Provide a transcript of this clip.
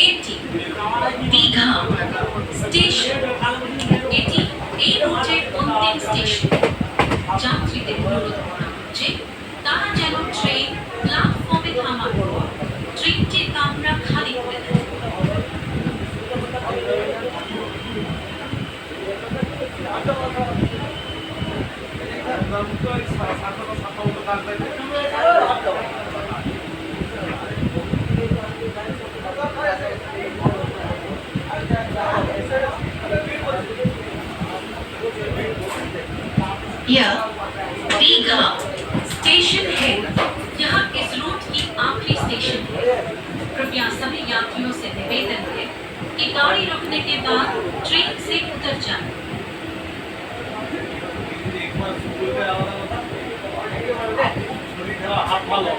এটি দীঘা স্টেশন। এটি এই রুটের অন্তিম স্টেশন। যাত্রীদের অনুরোধ করা হচ্ছে তারা যেন ট্রেন প্ল্যাটফর্মে থামার পর ট্রেনটির কামরা খালি করে দেন। यह दीघा स्टेशन है। यह इस रूट की आखिरी स्टेशन है। कृपया सभी यात्रियों से निवेदन है कि गाड़ी रुकने के बाद ट्रेन से उतर जाएं। হাত ভালো